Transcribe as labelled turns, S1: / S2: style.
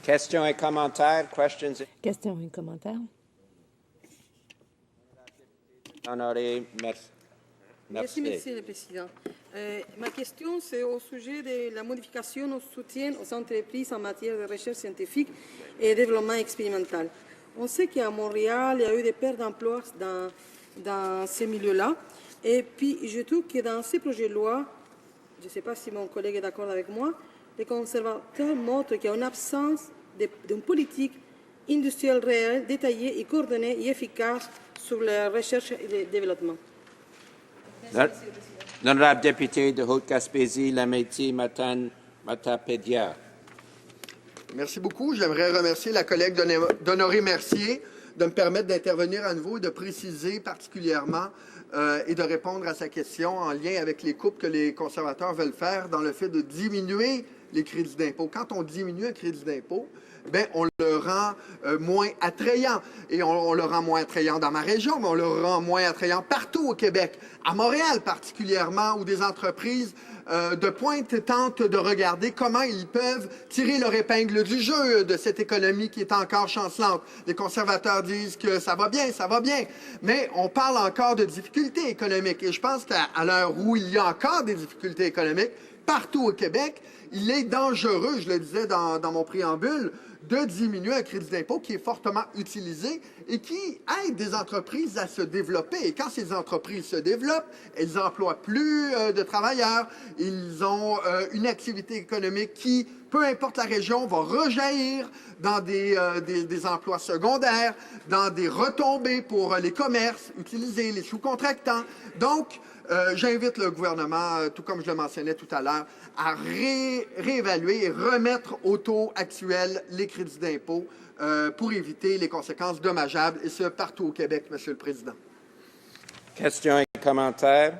S1: Questions et commentaires? Questions?
S2: Questions et commentaires?
S1: Honoré, merci.
S3: Merci, Monsieur le Président. Ma question, c'est au sujet de la modification au soutien aux entreprises en matière de recherche scientifique et développement expérimental. On sait qu'à Montréal, il y a eu des pertes d'emplois dans ces milieux-là. Et puis, je trouve que dans ces projets de loi, je ne sais pas si mon collègue est d'accord avec moi, les conservateurs montrent qu'il y a une absence d'une politique industrielle réelle, détaillée et coordonnée et efficace sur la recherche et le développement.
S1: L'honorable député de Haute-Gaspésie, Lametti, Matapédia.
S4: Merci beaucoup. J'aimerais remercier la collègue d'Honoré Mercier de me permettre d'intervenir à nouveau et de préciser particulièrement et de répondre à sa question en lien avec les coupes que les conservateurs veulent faire dans le fait de diminuer les crédits d'impôt. Quand on diminue un crédit d'impôt, ben, on le rend moins attrayant. Et on le rend moins attrayant dans ma région, mais on le rend moins attrayant partout au Québec, à Montréal particulièrement, où des entreprises de pointe tentent de regarder comment ils peuvent tirer leur épingle du jeu de cette économie qui est encore chancelante. Les conservateurs disent que ça va bien, mais on parle encore de difficultés économiques. Et je pense qu'à l'heure où il y a encore des difficultés économiques, partout au Québec, il est dangereux, je le disais dans mon préambule, de diminuer un crédit d'impôt qui est fortement utilisé et qui aide des entreprises à se développer. Et quand ces entreprises se développent, elles emploient plus de travailleurs, ils ont une activité économique qui, peu importe la région, va rejaillir dans des emplois secondaires, dans des retombées pour les commerces, utiliser les sous-contractants. Donc, j'invite le gouvernement, tout comme je le mentionnais tout à l'heure, à réévaluer et remettre au taux actuel les crédits d'impôt pour éviter les conséquences dommageables, et ce, partout au Québec, Monsieur le Président.
S1: Questions et commentaires?